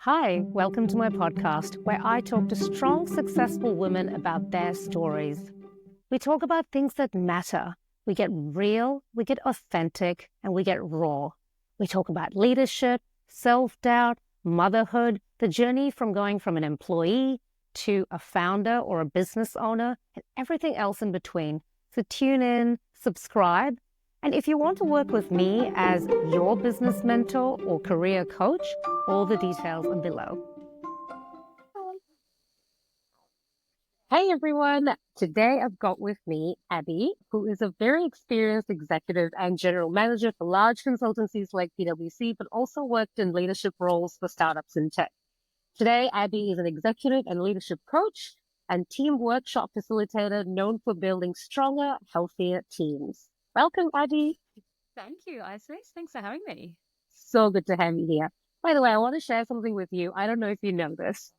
Hi, welcome to my podcast where I talk to strong, successful women about their stories. We talk about things that matter. We get real, we get authentic, and we get raw. We talk about leadership, self-doubt, motherhood, the journey from going from an employee to a founder or a business owner, and everything else in between. So tune in, subscribe, and if you want to work with me as your business mentor or career coach, all the details are below. Hey everyone, today I've got with me Abbie, who is a very experienced executive and general manager for large consultancies like PwC, but also worked in leadership roles for startups in tech. Today, Abbie is an executive and leadership coach and team workshop facilitator known for building stronger, healthier teams. Welcome, Abbie. Thank you, Isis. Thanks for having me. So good to have you here. By the way, I want to share something with you. I don't know if you know this.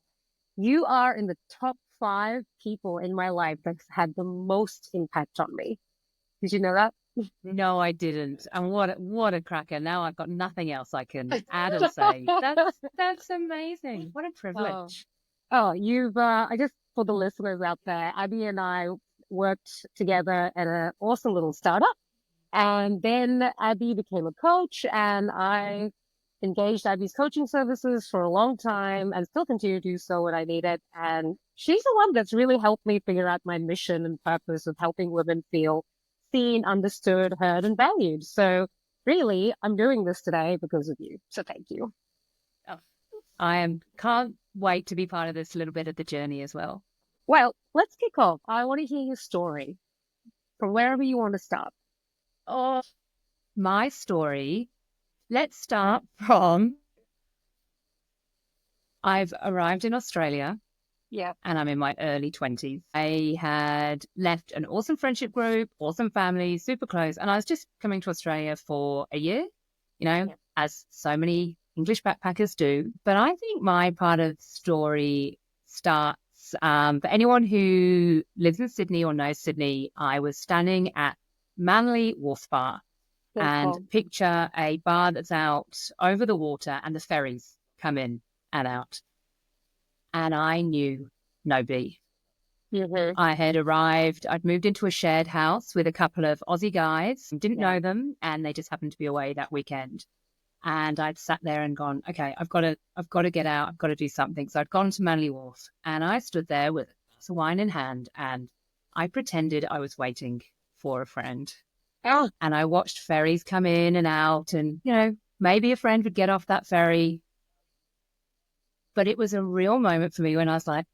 You are in the top 5 people in my life that's had the most impact on me. Did you know that? No, I didn't. And what a cracker. Now I've got nothing else I can add or say. That's amazing. What a privilege. I just, for the listeners out there, Abbie and I worked together at an awesome little startup. And then Abbie became a coach, and I engaged Abbie's coaching services for a long time and still continue to do so when I need it. And she's the one that's really helped me figure out my mission and purpose of helping women feel seen, understood, heard, and valued. So really, I'm doing this today because of you. So thank you. Oh, can't wait to be part of this little bit of the journey as well. Well, let's kick off. I want to hear your story from wherever you want to start. Oh, my story. Let's start from I've arrived in Australia. Yeah. And I'm in my early 20s. I had left an awesome friendship group, awesome family, super close. And I was just coming to Australia for a year, as so many English backpackers do. But I think my part of the story starts, for anyone who lives in Sydney or knows Sydney, I was standing at Manly Wharf Bar. And picture a bar that's out over the water and the ferries come in and out. And I knew no B. Mm-hmm. I had arrived, I'd moved into a shared house with a couple of Aussie guys, didn't know them, and they just happened to be away that weekend. And I'd sat there and gone, okay, I've got to get out, I've got to do something. So I'd gone to Manly Wharf and I stood there with a glass of wine in hand and I pretended I was waiting for a friend. Oh. And I watched ferries come in and out and, maybe a friend would get off that ferry. But it was a real moment for me when I was like,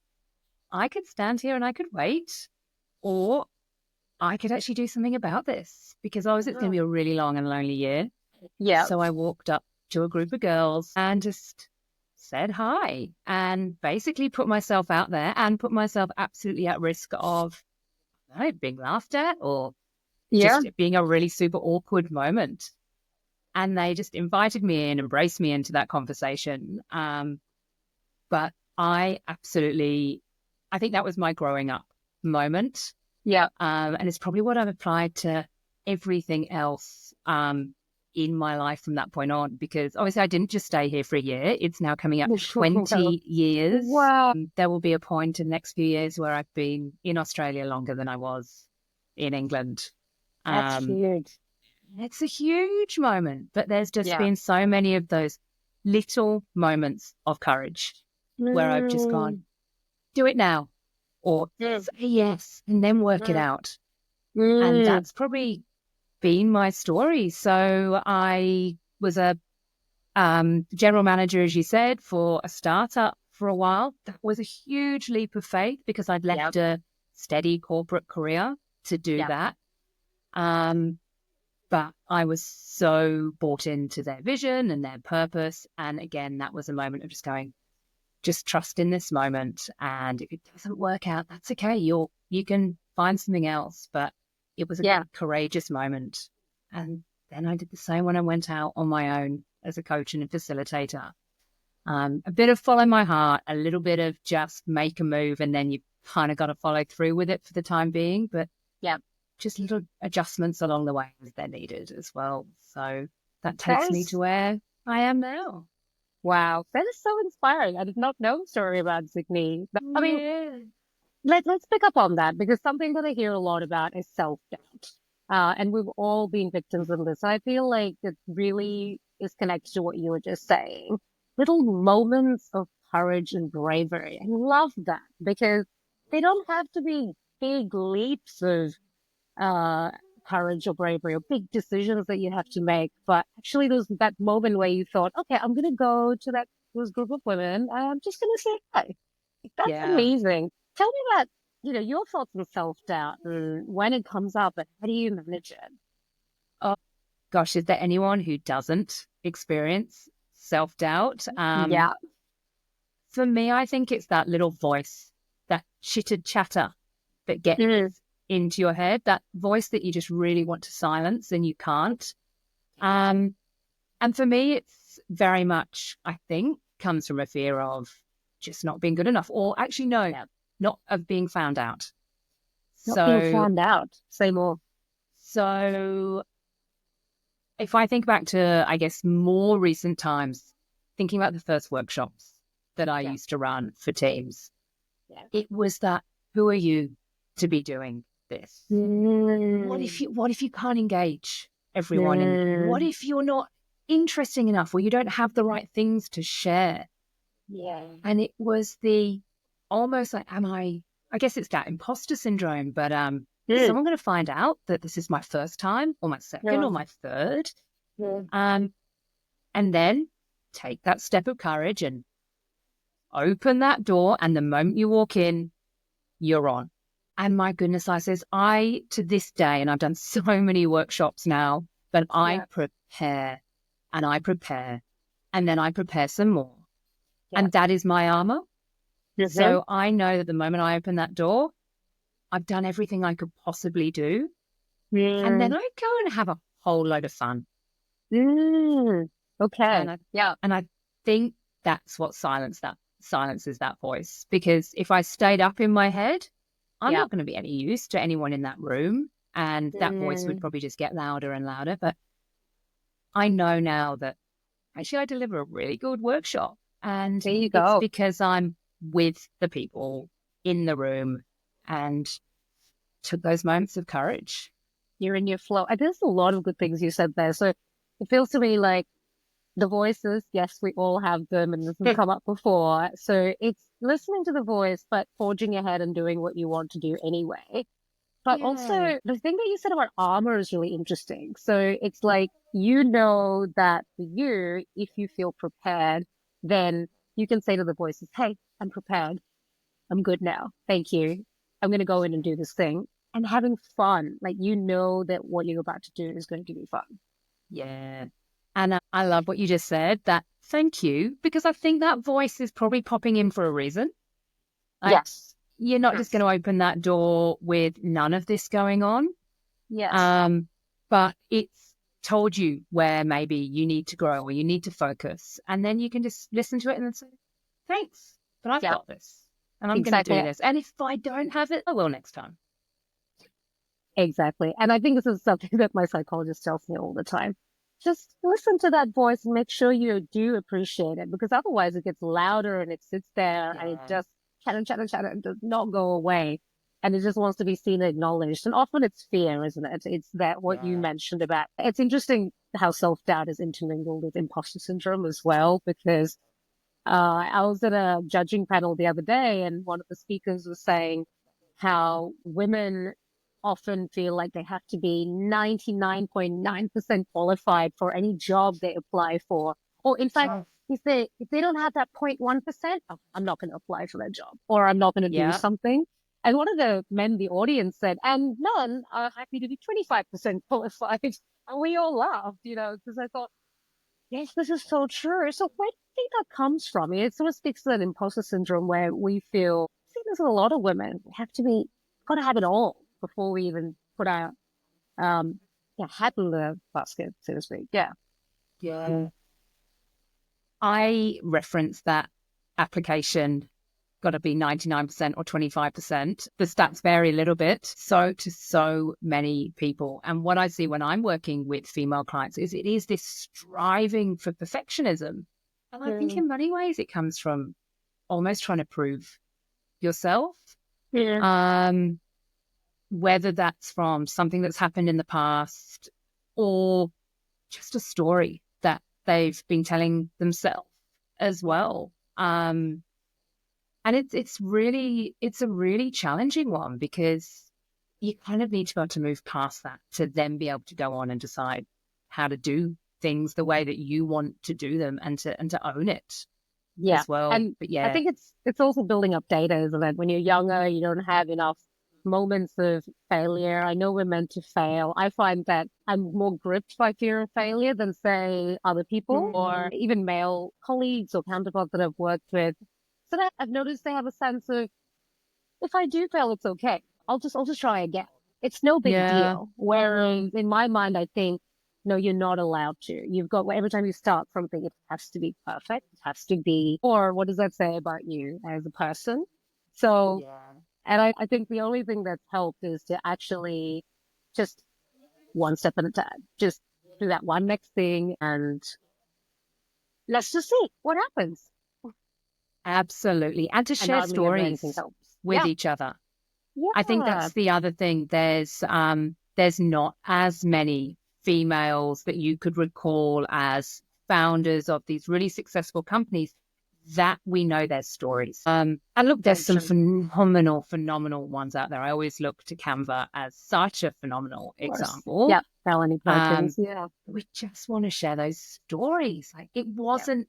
I could stand here and I could wait, or I could actually do something about this because it's going to be a really long and lonely year. Yeah. So I walked up to a group of girls and just said hi and basically put myself out there and put myself absolutely at risk of being laughed at or just being a really super awkward moment. And they just invited me in, embraced me into that conversation. But I think that was my growing up moment. Yeah. And it's probably what I've applied to everything else in my life from that point on, because obviously I didn't just stay here for a year. It's now coming up 20 years. Wow. There will be a point in the next few years where I've been in Australia longer than I was in England. That's huge. It's a huge moment, but there's just been so many of those little moments of courage where I've just gone, do it now, or say yes, and then work it out. And that's probably been my story. So I was a general manager, as you said, for a startup for a while. That was a huge leap of faith because I'd left a steady corporate career to do that. But I was so bought into their vision and their purpose. And again, that was a moment of just going, just trust in this moment. And if it doesn't work out, that's okay. You can find something else. But it was a courageous moment. And then I did the same when I went out on my own as a coach and a facilitator. A bit of follow my heart, a little bit of just make a move, and then you kind of got to follow through with it for the time being. But just little adjustments along the way as they're needed as well. So that takes me to where I am now. Wow, that is so inspiring. I did not know a story about Sydney. I mean, Yeah. let's pick up on that because something that I hear a lot about is self-doubt. And we've all been victims of this. I feel like it really is connected to what you were just saying. Little moments of courage and bravery. I love that because they don't have to be big leaps of uh, courage or bravery or big decisions that you have to make. But actually, there's that moment where you thought, okay, I'm going to go to those group of women. And I'm just going to say hi. That's Yeah. amazing. Tell me about, your thoughts on self-doubt and when it comes up and how do you manage it? Oh gosh, is there anyone who doesn't experience self-doubt? Yeah. For me, I think it's that little voice, that chitter chatter that gets Mm, into your head, that voice that you just really want to silence and you can't. Um, and for me, it's very much, I think, comes from a fear of just not being good enough, or actually, no, yeah. not of being found out. Not being So, found out. Say more. so if I think back to, I guess, more recent times, thinking about the first workshops that I Yeah. used to run for teams, Yeah. it was that, who are you to be doing this? Mm, What if you can't engage everyone? And what mm, if you're not interesting enough or you don't have the right things to share? yeah. And it was the almost like, I guess it's that imposter syndrome, but is Mm, someone going to find out that this is my first time or my second yeah. or my third? Yeah. Um, and then take that step of courage and open that door. And the moment you walk in, you're on. And my goodness, to this day, and I've done so many workshops now, but I Yeah. prepare and I prepare and then I prepare some more. Yeah. And that is my armor. Mhm. So I know that the moment I open that door, I've done everything I could possibly do. And then Mm, I go and have a whole load of fun. mm. Okay. And I Yeah. and I think that's what silences that voice. Because if I stayed up in my head, I'm Yeah. not going to be any use to anyone in that room. And that voice would Mm, probably just get louder and louder. But I know now that actually I deliver a really good workshop. And there you it's go. because I'm with the people in the room and took those moments of courage. You're in your flow. And there's a lot of good things you said there. So it feels to me like the voices, yes, we all have them and this has come up before. So it's listening to the voice, but forging ahead and doing what you want to do anyway. But Yeah. also the thing that you said about armor is really interesting. So it's like, you know that for you, if you feel prepared, then you can say to the voices, hey, I'm prepared. I'm good now. Thank you. I'm going to go in and do this thing and having fun. Like, you know that what you're about to do is going to be fun. Yeah. And I love what you just said, that thank you, because I think that voice is probably popping in for a reason. Like, Yes. you're not just going Yes. to open that door with none of this going on. Yes. Um, but it's told you where maybe you need to grow or you need to focus. And then you can just listen to it and then say, thanks, but I've Yeah, got this and I'm going to do exactly. this. And if I don't have it, I will next time. Exactly. And I think this is something that my psychologist tells me all the time. Just listen to that voice and make sure you do appreciate it because otherwise it gets louder and it sits there and it Yeah. just chatter and does not go away. And it just wants to be seen and acknowledged. And often it's fear, isn't it? It's that what you Yeah. mentioned about it's interesting how self-doubt is intermingled with imposter syndrome as well, because I was at a judging panel the other day, and one of the speakers was saying how women often feel like they have to be 99.9% qualified for any job they apply for. Or in fact, Oh, if they don't have that 0.1%, oh, I'm not going to apply for that job or I'm not going to do yeah. something. And one of the men in the audience said, and none are happy to be 25% qualified. And we all laughed, because I thought, yes, this is so true. So where do you think that comes from? It sort of speaks to that imposter syndrome where we feel, I think there's a lot of women we have to be, got to have it all before we even put our, um, yeah, hat in the basket, so to speak. Yeah. Yeah. I reference that application got to be 99% or 25%. The stats vary a little bit, to so many people. And what I see when I'm working with female clients is it is this striving for perfectionism. And I think in many ways it comes from almost trying to prove yourself. Whether that's from something that's happened in the past or just a story that they've been telling themselves as well. And it's a really challenging one, because you kind of need to be able to move past that to then be able to go on and decide how to do things the way that you want to do them, and to own it as well. And but yeah, I think it's also building up data, isn't it? When you're younger, you don't have enough moments of failure. I know we're meant to fail. I find that I'm more gripped by fear of failure than, say, other people or even male colleagues or counterparts that I've worked with. So that I've noticed they have a sense of, if I do fail, it's okay. I'll just try again. It's no big deal. Whereas in my mind, I think, no, you're not allowed to. You've got, every time you start something, it has to be perfect. It has to be, or what does that say about you as a person? So, and I think the only thing that's helped is to actually just one step at a time, just do that one next thing, and let's just see what happens. Absolutely. And to share stories with each other. I think that's the other thing. There's not as many females that you could recall as founders of these really successful companies that we know their stories. And look, there's some phenomenal ones out there. I always look to Canva as such a phenomenal example. Yeah, Melanie Perkins. We just want to share those stories. Like, it wasn't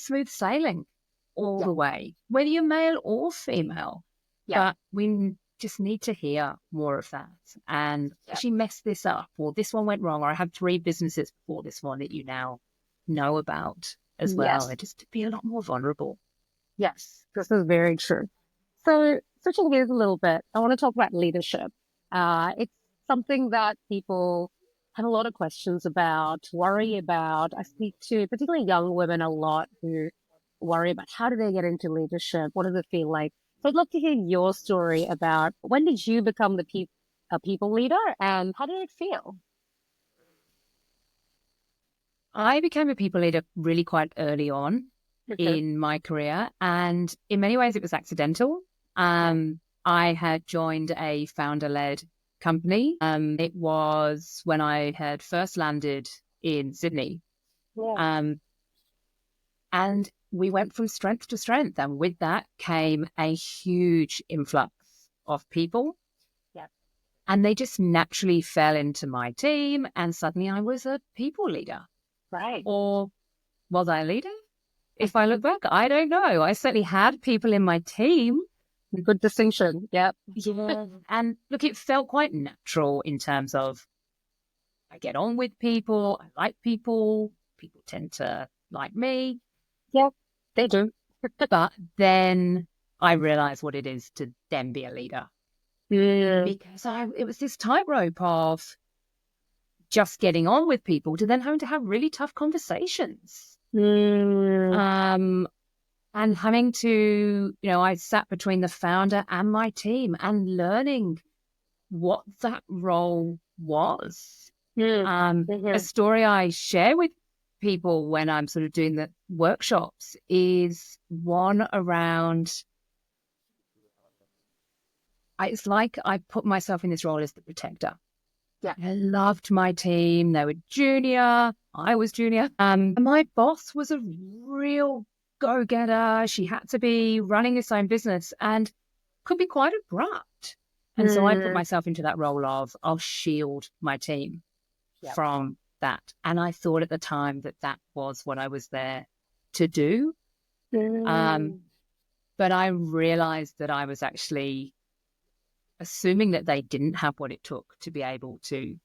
smooth sailing all the way, whether you're male or female. But we just need to hear more of that. And she messed this up, or this one went wrong, or I had 3 businesses before this one that you now know about as well. And just to be a lot more vulnerable. Yes, this is very true. So switching gears a little bit, I want to talk about leadership. It's something that people have a lot of questions about, worry about. I speak to particularly young women a lot who worry about, how do they get into leadership? What does it feel like? So I'd love to hear your story about, when did you become a people leader, and how did it feel? I became a people leader really quite early on in my career, and in many ways it was accidental. I had joined a founder-led company. It was when I had first landed in Sydney. And we went from strength to strength. And with that came a huge influx of people. And they just naturally fell into my team. And suddenly I was a people leader. Right. Or was I a leader? If I look back, I don't know. I certainly had people in my team. Good distinction. Yep. And look, it felt quite natural in terms of, I get on with people. I like people. People tend to like me. Yeah, they do. But then I realized what it is to then be a leader. Because it was this tightrope of just getting on with people to then having to have really tough conversations. And having to, I sat between the founder and my team and learning what that role was. A story I share with people when I'm sort of doing the workshops is one around, it's like I put myself in this role as the protector. I loved my team. They were junior. I was junior. My boss was a real go-getter. She had to be running this own business and could be quite abrupt. And so I put myself into that role of, I'll shield my team from that. And I thought at the time that was what I was there to do. But I realized that I was actually assuming that they didn't have what it took to be able to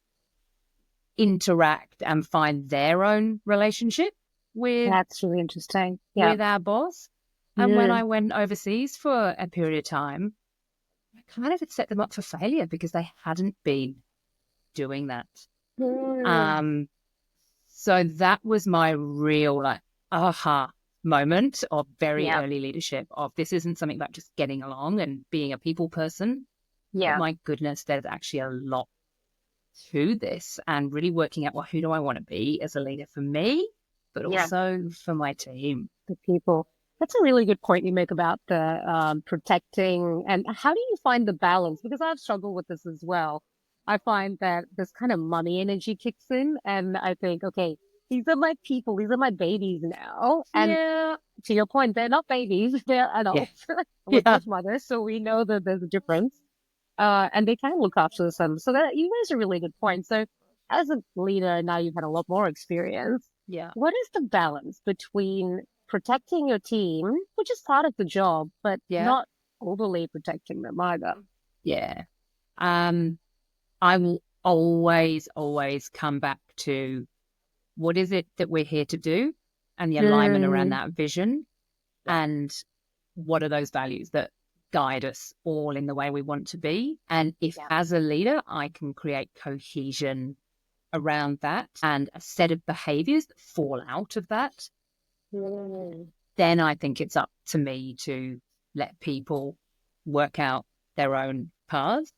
interact and find their own relationship with, that's really interesting, with our boss. And when I went overseas for a period of time, I kind of had set them up for failure because they hadn't been doing that. So that was my real aha moment of very early leadership of, this isn't something about just getting along and being a people person. But my goodness, there's actually a lot to this, and really working out, well, who do I want to be as a leader for me but also for my team. The people. That's a really good point you make about the protecting. And how do you find the balance? Because I've struggled with this as well. I find that this kind of mommy energy kicks in, and I think, okay, these are my people, these are my babies now. And to your point, they're not babies, they're adults. We're both mothers, so we know that there's a difference. And they can look after them. So that you raise a really good point. So as a leader, now you've had a lot more experience. Yeah. What is the balance between protecting your team, which is part of the job, but not overly protecting them either? Yeah. I will always come back to what is it that we're here to do and the alignment around that vision, and what are those values that guide us all in the way we want to be. And if as a leader, I can create cohesion around that and a set of behaviors that fall out of that, then I think it's up to me to let people work out their own paths.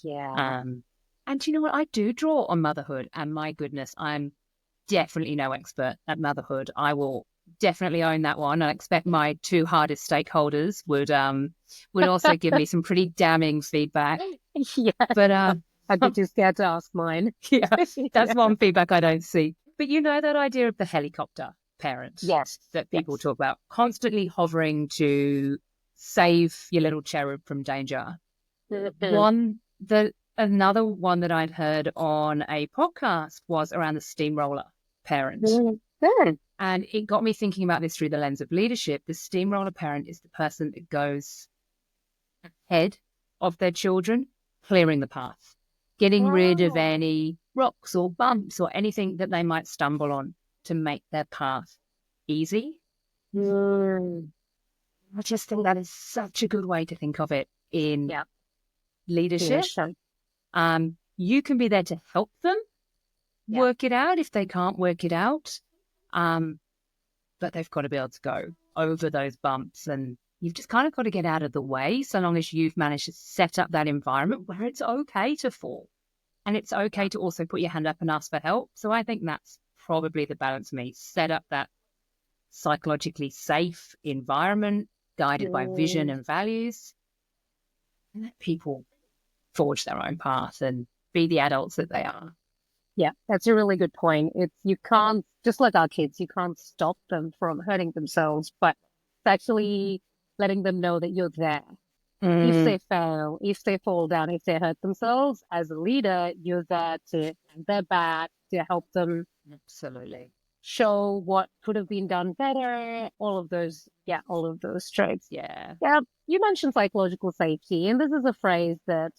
And you know what? I do draw on motherhood, and my goodness, I'm definitely no expert at motherhood. I will definitely own that one. I expect my two hardest stakeholders would also give me some pretty damning feedback. But I'd be too scared to ask mine. That's one feedback I don't see. But you know that idea of the helicopter parent that people talk about, constantly hovering to save your little cherub from danger. Another one that I'd heard on a podcast was around the steamroller parent. And it got me thinking about this through the lens of leadership. The steamroller parent is the person that goes ahead of their children, clearing the path, getting rid of any rocks or bumps or anything that they might stumble on to make their path easy. I just think that is such a good way to think of it in leadership. You can be there to help them work it out if they can't work it out. But they've got to be able to go over those bumps, and you've just kind of got to get out of the way so long as you've managed to set up that environment where it's okay to fall. And it's okay to also put your hand up and ask for help. So I think that's probably the balance for me. Set up that psychologically safe environment guided by vision and values, and let people forge their own path and be the adults that they are. Yeah, that's a really good point. You can't, just like our kids, you can't stop them from hurting themselves, but it's actually letting them know that you're there. If they fail, if they fall down, if they hurt themselves, as a leader, you're there to have their back, to help them. Absolutely. Show what could have been done better, all of those traits. Yeah. You mentioned psychological safety, and this is a phrase that,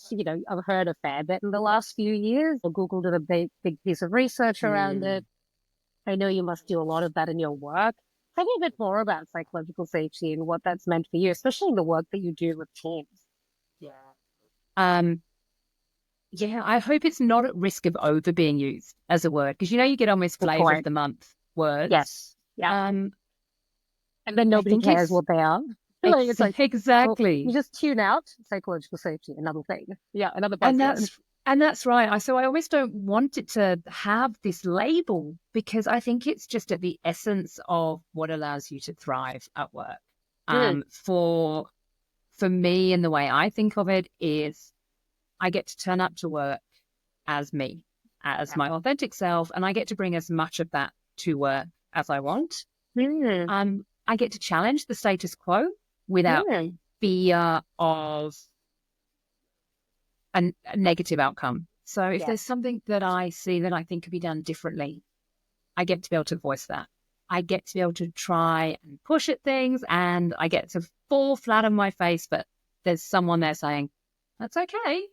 I've heard a fair bit in the last few years. Google did a big piece of research around it. I know you must do a lot of that in your work. Tell me a bit more about psychological safety and what that's meant for you, especially in the work that you do with teams. I hope it's not at risk of over being used as a word, because you get almost flavor of the month words. Yes. And then nobody cares what they are. It's like, exactly. You just tune out psychological safety, another thing. Another buzzword. And that's right. So I always don't want it to have this label, because I think it's just at the essence of what allows you to thrive at work. For me, and the way I think of it is, I get to turn up to work as me, as my authentic self, and I get to bring as much of that to work as I want. I get to challenge the status quo without fear of a negative outcome. So if there's something that I see that I think could be done differently, I get to be able to voice that. I get to be able to try and push at things, and I get to fall flat on my face, but there's someone there saying, that's okay.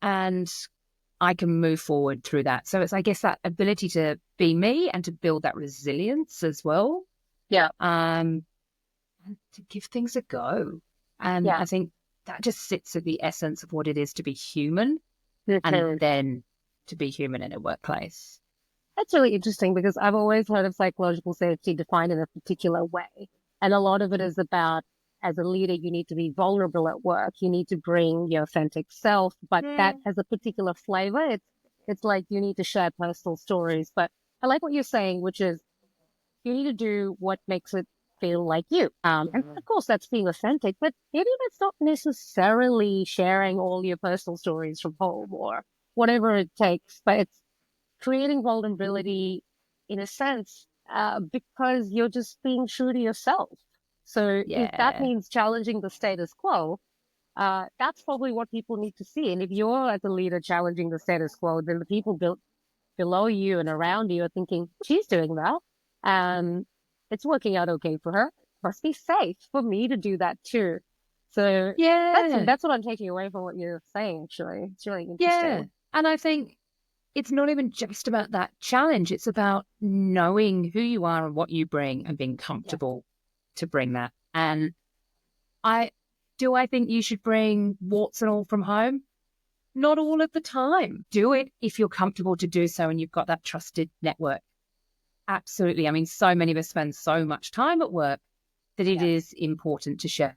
And I can move forward through that. So it's, I guess, that ability to be me and to build that resilience as well. And to give things a go. And I think that just sits at the essence of what it is to be human, and then to be human in a workplace. That's really interesting, because I've always heard of psychological safety defined in a particular way. And a lot of it is about, as a leader, you need to be vulnerable at work. You need to bring your authentic self, but that has a particular flavor. It's like you need to share personal stories. But I like what you're saying, which is you need to do what makes it feel like you. And of course, that's being authentic, but maybe that's not necessarily sharing all your personal stories from home or whatever it takes, but it's creating vulnerability in a sense, because you're just being true to yourself. So if that Yeah. means challenging the status quo, that's probably what people need to see. And if you're as a leader challenging the status quo, then the people below you and around you are thinking, she's doing that. It's working out okay for her. Must be safe for me to do that too. So Yeah. that's what I'm taking away from what you're saying, actually. It's really Yeah. interesting. And I think it's not even just about that challenge. It's about knowing who you are and what you bring and being Yeah. comfortable to bring that. And I think you should bring warts and all from home? Not all of the time. Do it if you're comfortable to do so and you've got that trusted network. Absolutely. I mean, so many of us spend so much time at work that it Yeah. is important to share.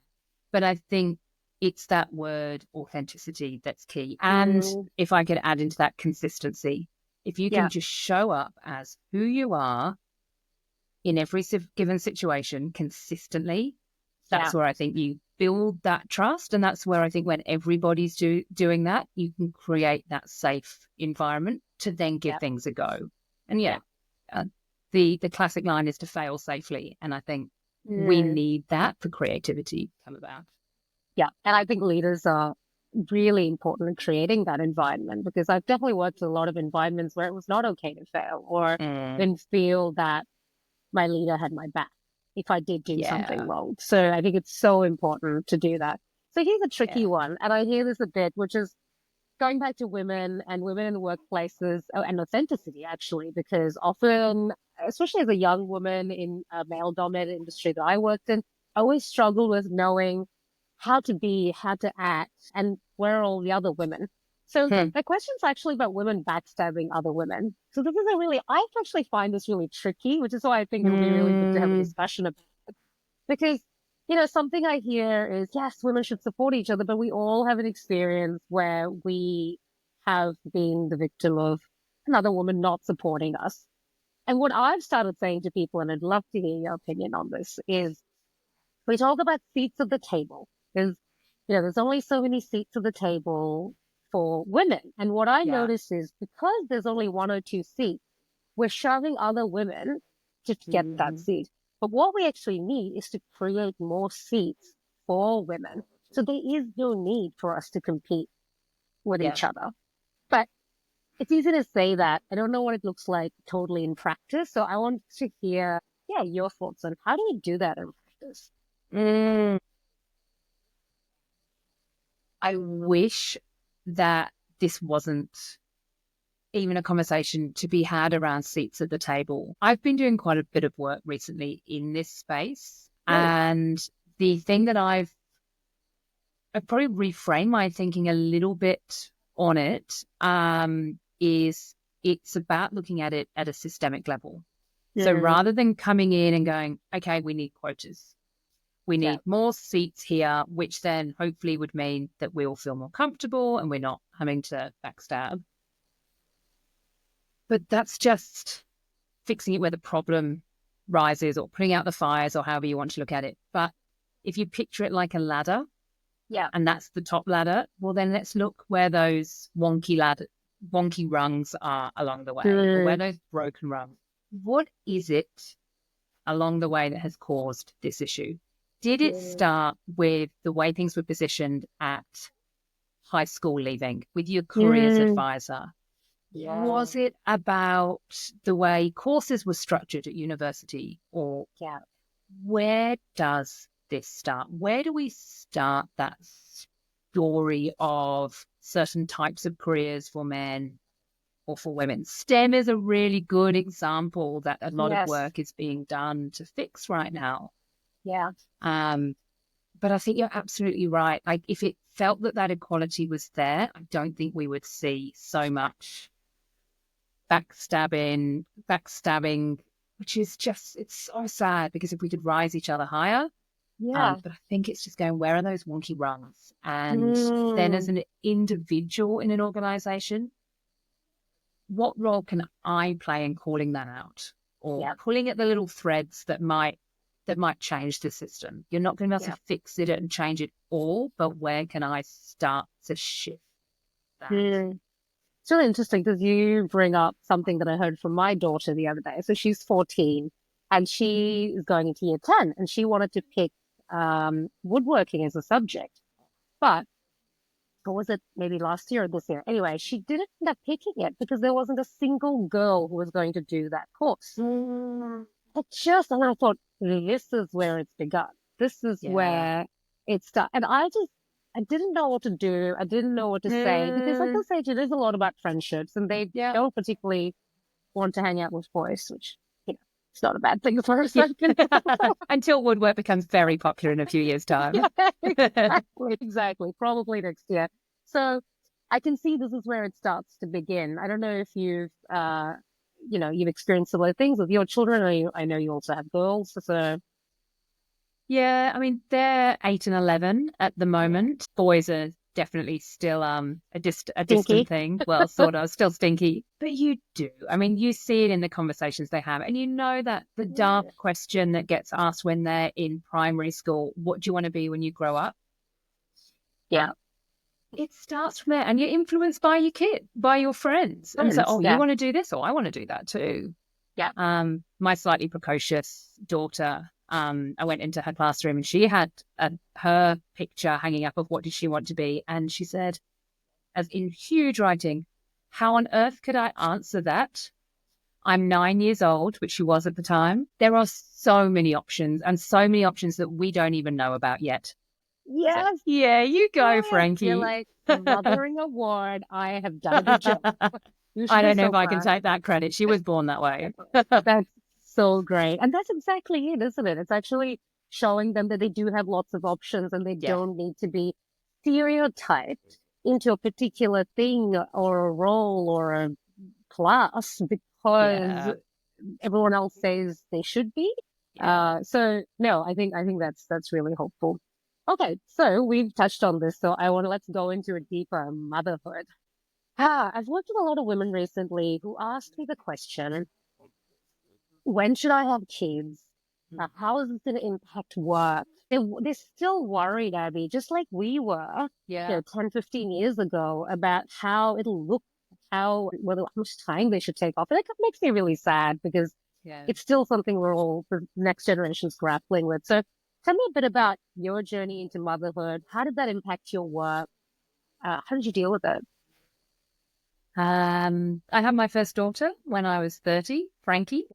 But I think it's that word authenticity that's key. And if I could add into that consistency, if you Yeah. can just show up as who you are in every given situation consistently, Yeah. that's where I think you build that trust. And that's where I think when everybody's doing that, you can create that safe environment to then give Yeah. things a go. And Yeah. the classic line is to fail safely. And I think we need that for creativity to come about. Yeah. And I think leaders are really important in creating that environment, because I've definitely worked in a lot of environments where it was not okay to fail or didn't feel that my leader had my back if I did do something Yeah. wrong. So I think it's so important to do that. So here's a tricky Yeah. one, and I hear this a bit, which is going back to women and women in workplaces, and authenticity, actually, because often, especially as a young woman in a male dominated industry that I worked in, I always struggle with knowing how to be, how to act, and where are all the other women. So the question's actually about women backstabbing other women. So this is I actually find this really tricky, which is why I think it'll be really good to have a discussion about it. Because, something I hear is, yes, women should support each other, but we all have an experience where we have been the victim of another woman not supporting us. And what I've started saying to people, and I'd love to hear your opinion on this, is we talk about seats at the table. There's only so many seats at the table for women. And what I Yeah. notice is because there's only one or two seats, we're shoving other women to get that seat. But what we actually need is to create more seats for women. So there is no need for us to compete with Yeah. each other. But it's easy to say that. I don't know what it looks like totally in practice. So I want to hear, your thoughts on how do we do that in practice? I wish that this wasn't even a conversation to be had around seats at the table. I've been doing quite a bit of work recently in this space. And the thing that I've probably reframed my thinking a little bit on it, is it's about looking at it at a systemic level. So rather than coming in and going, okay, we need quotas, we need more seats here, which then hopefully would mean that we all feel more comfortable and we're not having to backstab. But that's just fixing it where the problem rises or putting out the fires or however you want to look at it. But if you picture it like a ladder, and that's the top ladder, well, then let's look where those wonky rungs are along the way, or where those broken rungs. What is it along the way that has caused this issue? Did it start with the way things were positioned at high school leaving with your careers advisor? Was it about the way courses were structured at university? Or where does this start? Where do we start that story of certain types of careers for men or for women? STEM is a really good example that a lot of work is being done to fix right now. Yeah. But I think you're absolutely right. Like, if it felt that equality was there, I don't think we would see so much backstabbing, which is just, it's so sad, because if we could rise each other higher, but I think it's just going, where are those wonky rungs? And then as an individual in an organization, what role can I play in calling that out, or pulling at the little threads that might change the system? You're not going to be able to fix it and change it all, but where can I start to shift that? It's really interesting because you bring up something that I heard from my daughter the other day. So she's 14 and she is going into year 10 and she wanted to pick woodworking as a subject. But or was it maybe last year or this year? Anyway, she didn't end up picking it because there wasn't a single girl who was going to do that course. And I thought, this is where it's begun. This is where it started. And I didn't know what to do. I didn't know what to say because, like I said, it is a lot about friendships and they don't particularly want to hang out with boys, which, it's not a bad thing for a second. Until woodwork becomes very popular in a few years' time. Exactly. Probably next year. So I can see this is where it starts to begin. I don't know if you've, you've experienced similar things with your children. I know you also have girls. So yeah, I mean, they're 8 and 11 at the moment. Boys are definitely still a distant thing. Well, sort of, still stinky. But you do. I mean, you see it in the conversations they have. And you know that the dark question that gets asked when they're in primary school, what do you want to be when you grow up? Yeah. It starts from there. And you're influenced by your kid, by your friends. And so, you want to do this? Or I want to do that too. Yeah. My slightly precocious daughter, I went into her classroom and she had her picture hanging up of what did she want to be. And she said, as in huge writing, how on earth could I answer that? I'm 9 years old, which she was at the time. There are so many options and so many options that we don't even know about yet. Yes. So, yeah, you go, Frankie. You're like, mothering award. I have done a good job. I don't know if I can take that credit. She was born that way. That's so great. And that's exactly it, isn't it? It's actually showing them that they do have lots of options and they don't need to be stereotyped into a particular thing or a role or a class because everyone else says they should be. So no, I think that's really hopeful. Okay, so we've touched on this, so let's go into a deeper motherhood. I've worked with a lot of women recently who asked me the question, when should I have kids? How is this going to impact work? They're still worried, Abbie, just like we were 10, 15 years ago about how it'll look, how much time they should take off. And it makes me really sad because it's still something the next generation's grappling with. So tell me a bit about your journey into motherhood. How did that impact your work? How did you deal with it? I had my first daughter when I was 30, Frankie.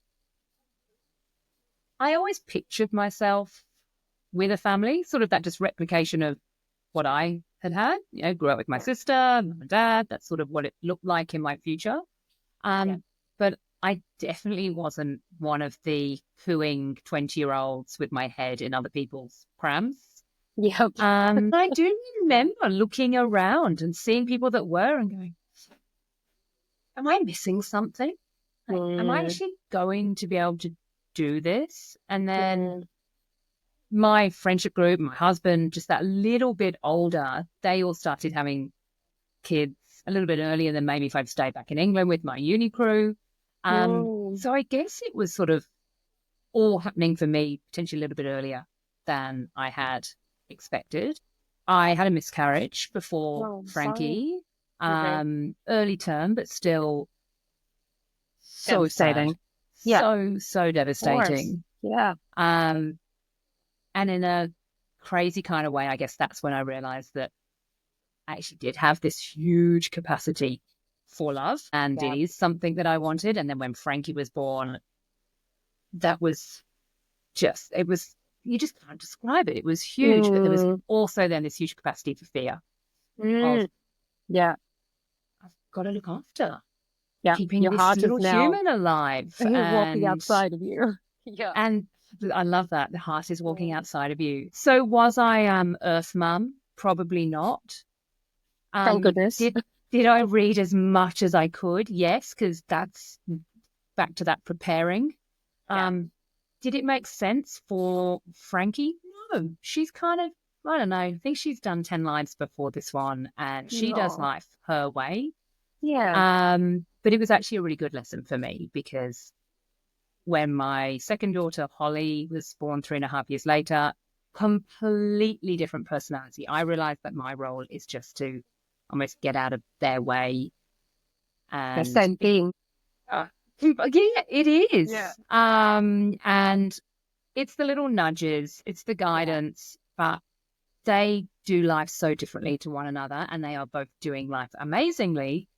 I always pictured myself with a family, sort of that just replication of what I had, grew up with my sister, mum and dad. That's sort of what it looked like in my future. But I definitely wasn't one of the cooing 20-year-olds with my head in other people's prams. Yep. I do remember looking around and seeing people that were and going, am I missing something? Am I actually going to be able to do this? And then my friendship group, my husband, just that little bit older, they all started having kids a little bit earlier than maybe if I'd stayed back in England with my uni crew. So I guess it was sort of all happening for me potentially a little bit earlier than I had expected. I had a miscarriage before Frankie, early term, but still so devastating. Sad. So devastating. Yeah. And in a crazy kind of way, I guess that's when I realized that I actually did have this huge capacity for love, and it is something that I wanted. And then when Frankie was born, that was just, you just can't describe it. It was huge, but there was also then this huge capacity for fear. Of, I've got to look after. Keeping your this heart little is now human alive. and walking outside of you. And I love that. The heart is walking outside of you. So was I Earth Mum? Probably not. Thank goodness. Did I read as much as I could? Yes, because that's back to that preparing. Did it make sense for Frankie? No. She's kind of, I don't know, I think she's done 10 lives before this one, and she does life her way. Yeah. But it was actually a really good lesson for me, because when my second daughter, Holly, was born 3.5 years later, completely different personality. I realized that my role is just to almost get out of their way. The And same thing. yeah, it is. Yeah. And it's the little nudges, it's the guidance, but they do life so differently to one another, and they are both doing life amazingly,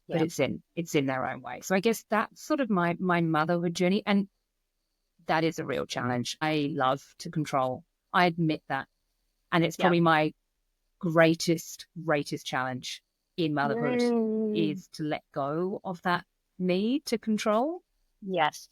but it's in their own way. So I guess that's sort of my motherhood journey, and that is a real challenge. I love to control. I admit that, and it's probably my greatest challenge in motherhood is to let go of that need to control. Yes.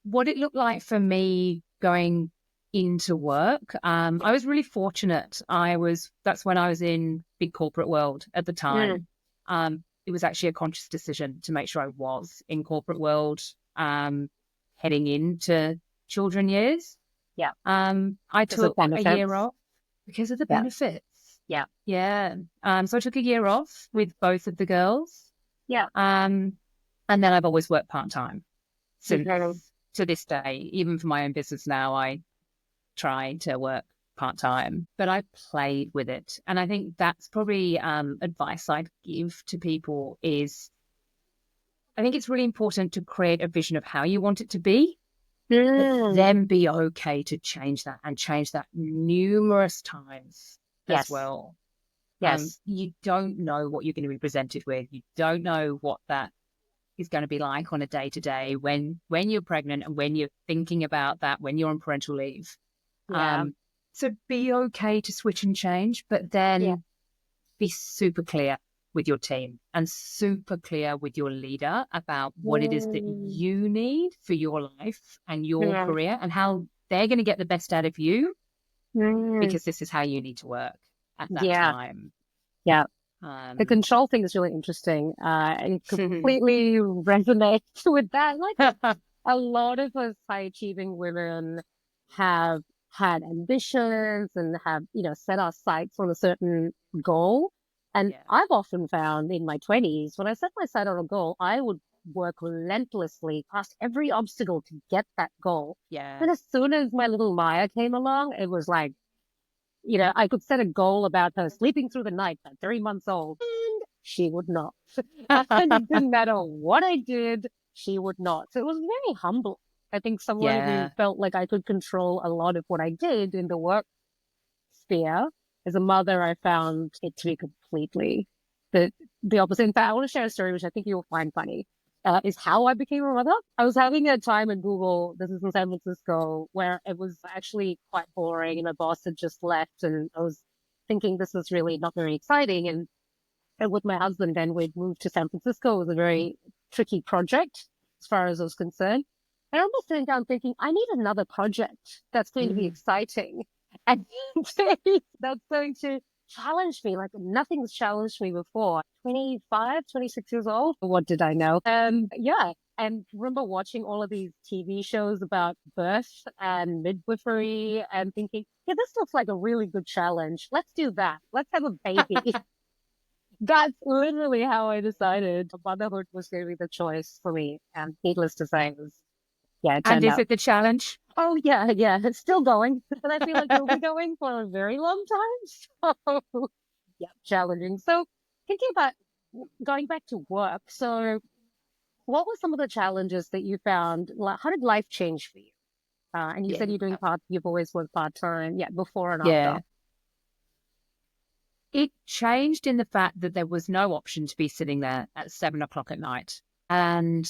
What it looked like for me going into work, I was really fortunate. That's when I was in big corporate world at the time. It was actually a conscious decision to make sure I was in corporate world, heading into children years. Yeah. I took a year off because of the benefits. Yeah. Yeah. So I took a year off with both of the girls. Yeah. And then I've always worked part-time since to this day. Even for my own business now, I try to work part-time, but I played with it. And I think that's probably advice I'd give to people is I think it's really important to create a vision of how you want it to be, but then be okay to change that and change that numerous times as well. Yes. You don't know what you're going to be presented with. You don't know what that is going to be like on a day-to-day when you're pregnant and when you're thinking about that, when you're on parental leave. So be okay to switch and change, but then be super clear with your team and super clear with your leader about what it is that you need for your life and your career and how they're going to get the best out of you, because this is how you need to work at that time. Yeah. The control thing is really interesting. I completely resonate with that. Like a lot of us high-achieving women have had ambitions and have, set our sights on a certain goal. And I've often found in my 20s, when I set my sight on a goal, I would work relentlessly past every obstacle to get that goal. And as soon as my little Maya came along, it was like, I could set a goal about her sleeping through the night at 3 months old, and she would not. And it didn't matter what I did, she would not. So it was very humble. I think someone who felt like I could control a lot of what I did in the work sphere. As a mother, I found it to be completely the opposite. In fact, I want to share a story which I think you'll find funny. Is how I became a mother. I was having a time in Google, this is in San Francisco, where it was actually quite boring and my boss had just left and I was thinking this was really not very exciting. And with my husband, then we'd moved to San Francisco. It was a very tricky project as far as I was concerned. I remember sitting down thinking, I need another project that's going to be exciting and that's going to challenge me like nothing's challenged me before. 25, 26 years old. What did I know? And remember watching all of these TV shows about birth and midwifery and thinking, yeah, this looks like a really good challenge. Let's do that. Let's have a baby. That's literally how I decided motherhood was going to be the choice for me. And needless to say, it was, it turned out. It the challenge? Oh, yeah. It's still going. And I feel like it'll be going for a very long time. So, challenging. So, thinking about going back to work. So, what were some of the challenges that you found? How did life change for you? And you said you've always worked part-time. Before and after. It changed in the fact that there was no option to be sitting there at 7:00 at night. And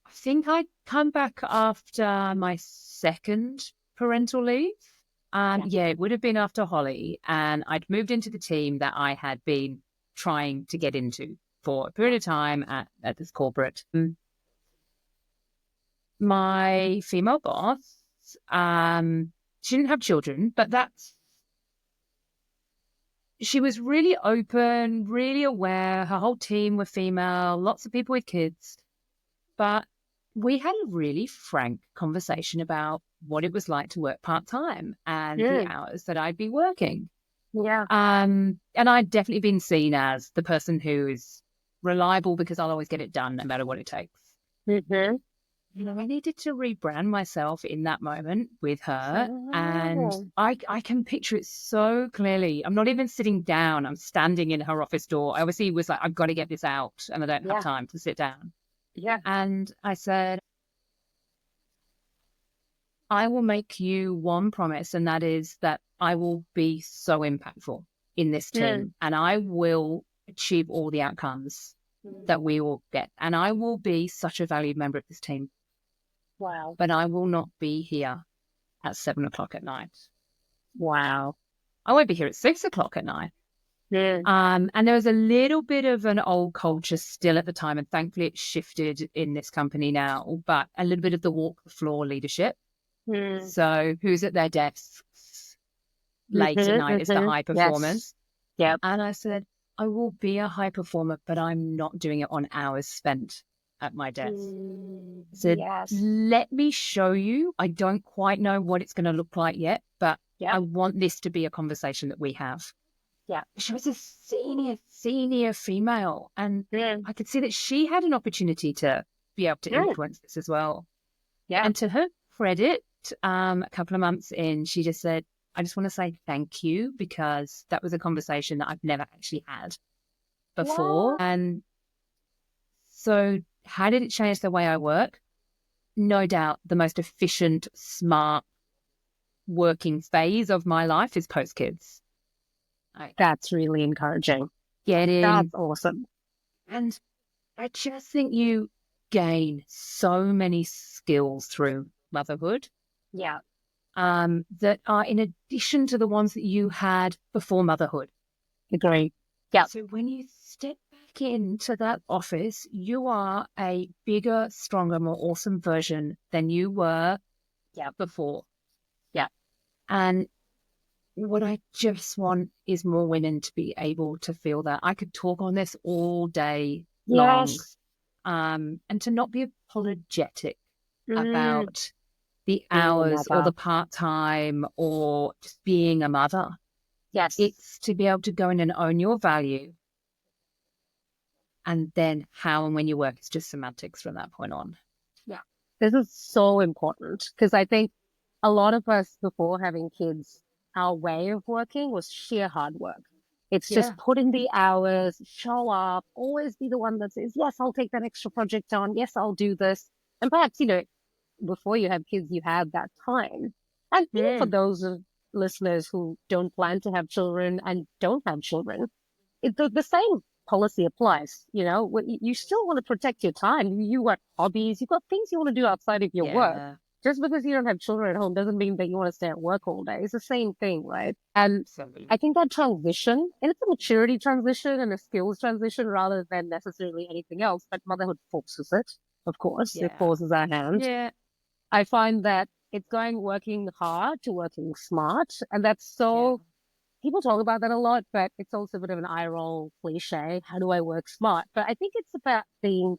I think I'd come back after my second parental leave. It would have been after Holly. And I'd moved into the team that I had been trying to get into for a period of time at this corporate. My female boss, she didn't have children, but she was really open, really aware. Her whole team were female, lots of people with kids. But we had a really frank conversation about what it was like to work part-time and the hours that I'd be working. Yeah. And I'd definitely been seen as the person who is reliable because I'll always get it done no matter what it takes. Mm-hmm. You know, I needed to rebrand myself in that moment with her. And Oh. I can picture it so clearly. I'm not even sitting down. I'm standing in her office door. I obviously was like, I've got to get this out and I don't have time to sit down. Yeah. And I said, I will make you one promise, and that is that I will be so impactful in this team and I will achieve all the outcomes that we will get. And I will be such a valued member of this team. Wow. But I will not be here at 7:00 at night. Wow. I won't be here at 6:00 at night. And there was a little bit of an old culture still at the time, and thankfully it shifted in this company now, but a little bit of the walk the floor leadership. So who's at their desks late at night is the high performers. Yep. And I said, I will be a high performer, but I'm not doing it on hours spent at my desk. I said, let me show you. I don't quite know what it's going to look like yet, but I want this to be a conversation that we have. Yeah. She was a senior female, and I could see that she had an opportunity to be able to influence this as well. Yeah. And to her credit, a couple of months in, she just said, I just want to say thank you, because that was a conversation that I've never actually had before. And so how did it change the way I work? No doubt the most efficient, smart working phase of my life is post-kids. That's really encouraging. That's awesome. And I just think you gain so many skills through motherhood. Yeah. That are in addition to the ones that you had before motherhood. Agree. Yeah. So when you step back into that office, you are a bigger, stronger, more awesome version than you were before. Yeah. And what I just want is more women to be able to feel that. I could talk on this all day long. And to not be apologetic about the hours or the part-time or just being a mother. Yes. It's to be able to go in and own your value. And then how and when you work is just semantics from that point on. Yeah. This is so important, because I think a lot of us before having kids, our way of working was sheer hard work. It's just put in the hours, show up, always be the one that says, yes, I'll take that extra project on. Yes, I'll do this. And perhaps, before you have kids, you have that time. And even for those listeners who don't plan to have children and don't have children, the same policy applies. You still want to protect your time. You got hobbies, you've got things you want to do outside of your work. Just because you don't have children at home doesn't mean that you want to stay at work all day. It's the same thing, right? And I think that transition, and it's a maturity transition and a skills transition rather than necessarily anything else, but motherhood forces it, of course. It forces our hand. Yeah. I find that it's working hard to working smart. And that's so, people talk about that a lot, but it's also a bit of an eye roll cliche. How do I work smart? But I think it's about you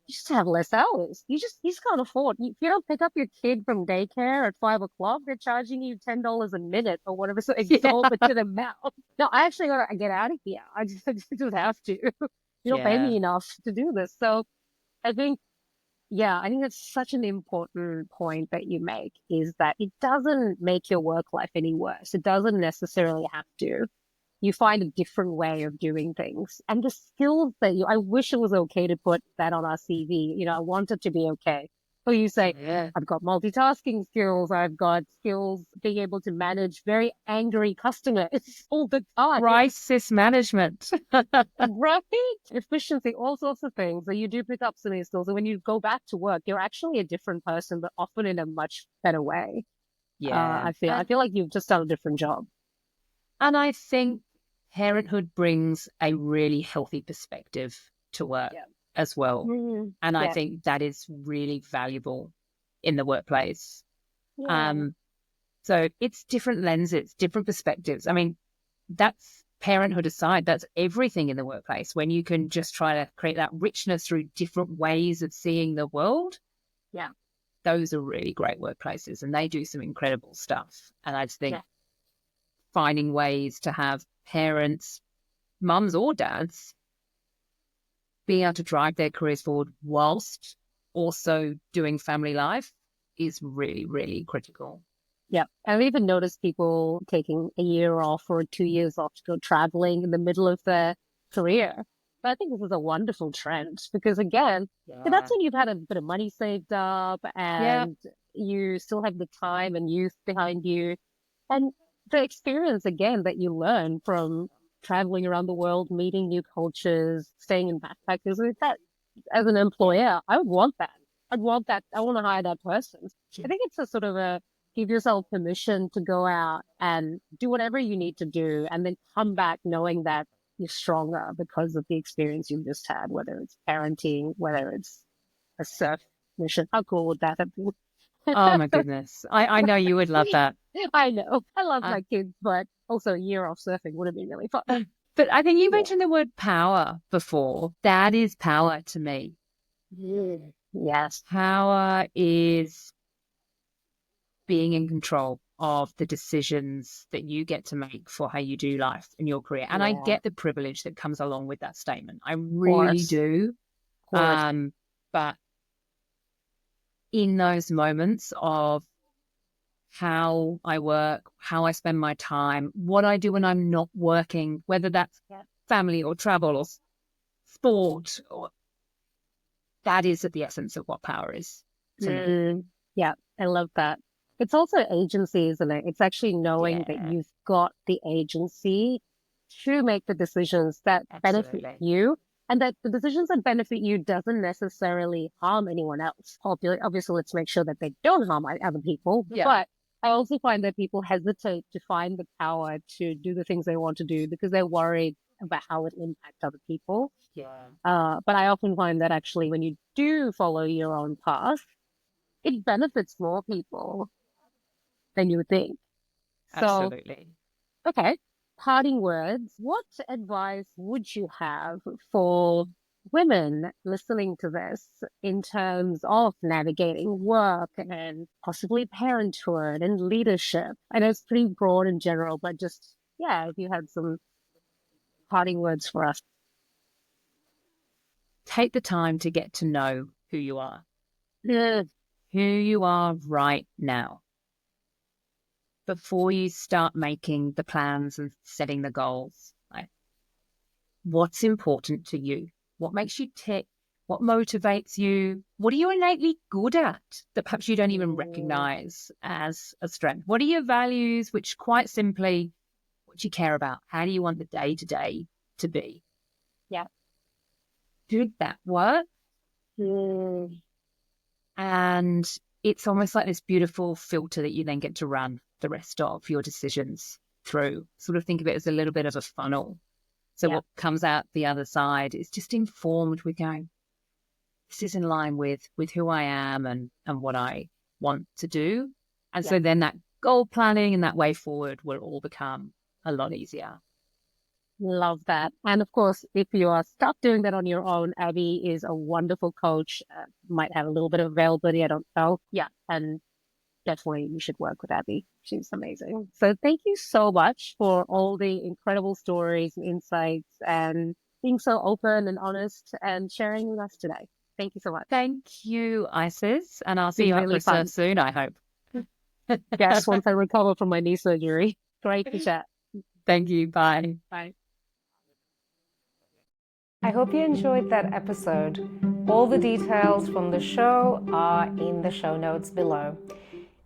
just have less hours. You just can't afford. If you don't pick up your kid from daycare at 5:00, they're charging you $10 a minute or whatever, so exorbitant amount. No, I actually gotta get out of here. I just have to. You don't pay me enough to do this. So I think that's such an important point that you make, is that it doesn't make your work life any worse. It doesn't necessarily have to. You find a different way of doing things. And the skills that I wish it was okay to put that on our CV. I want it to be okay. So you say, I've got multitasking skills. I've got skills being able to manage very angry customers all the time. Crisis management. Right? Efficiency, all sorts of things. So you do pick up some of these skills. And when you go back to work, you're actually a different person, but often in a much better way. Yeah. I feel like you've just done a different job. And I think parenthood brings a really healthy perspective to work as well. And I think that is really valuable in the workplace. So it's different lenses, different perspectives. I mean, that's parenthood aside, that's everything in the workplace. When you can just try to create that richness through different ways of seeing the world. Yeah. Those are really great workplaces, and they do some incredible stuff. And I just think finding ways to have parents, mums or dads, being able to drive their careers forward whilst also doing family life is really, really critical. Yeah. I've even noticed people taking a year off or 2 years off to go traveling in the middle of their career. But I think this is a wonderful trend because, again, that's when you've had a bit of money saved up and you still have the time and youth behind you. And the experience, again, that you learn from traveling around the world, meeting new cultures, staying in backpackers, that as an employer, I would want that. I'd want that. I want to hire that person. I think it's a sort of a give yourself permission to go out and do whatever you need to do and then come back knowing that you're stronger because of the experience you've just had, whether it's parenting, whether it's a surf mission. How cool would that have been? Oh my goodness. I know you would love that. I know. I love my kids, but also a year off surfing would have been really fun. But I think you mentioned the word power before. That is power to me. Yes. Power is being in control of the decisions that you get to make for how you do life in your career. And I get the privilege that comes along with that statement. I really do. But in those moments of how I work, how I spend my time, what I do when I'm not working, whether that's family or travel or sport, that is at the essence of what power is to me. Yeah, I love that. It's also agency, isn't it? It's actually knowing that you've got the agency to make the decisions that benefit you, and that the decisions that benefit you doesn't necessarily harm anyone else. Obviously, let's make sure that they don't harm other people. But I also find that people hesitate to find the power to do the things they want to do because they're worried about how it impacts other people. But I often find that actually when you do follow your own path, it benefits more people than you would think. Absolutely. So, okay, parting words. What advice would you have for women listening to this in terms of navigating work and possibly parenthood and leadership? I know it's pretty broad and general, but just, if you had some parting words for us. Take the time to get to know who you are. Who you are right now. Before you start making the plans and setting the goals, what's important to you? What makes you tick? What motivates you? What are you innately good at that perhaps you don't even recognize as a strength? What are your values, which quite simply, what do you care about? How do you want the day-to-day to be? Do that work. And it's almost like this beautiful filter that you then get to run the rest of your decisions through. Sort of think of it as a little bit of a funnel. So what comes out the other side is just informed with going, this is in line with who I am and what I want to do. And so then that goal planning and that way forward will all become a lot easier. Love that. And of course, if you are stuck doing that on your own, Abbie is a wonderful coach. Might have a little bit of availability, I don't know. And definitely you should work with Abbie. She's amazing. So thank you so much for all the incredible stories and insights and being so open and honest and sharing with us today. Thank you so much. Thank you, Isis. And I'll see you really at soon, I hope. Yes, once I recover from my knee surgery. Great to chat. Thank you. Bye. Bye. I hope you enjoyed that episode. All the details from the show are in the show notes below.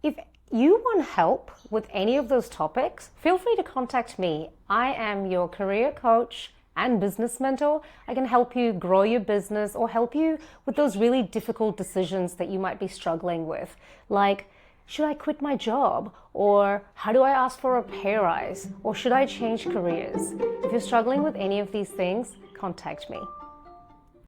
If you want help with any of those topics, feel free to contact me. I am your career coach and business mentor. I can help you grow your business or help you with those really difficult decisions that you might be struggling with, like, should I quit my job? Or how do I ask for a pay rise? Or should I change careers? If you're struggling with any of these things, contact me.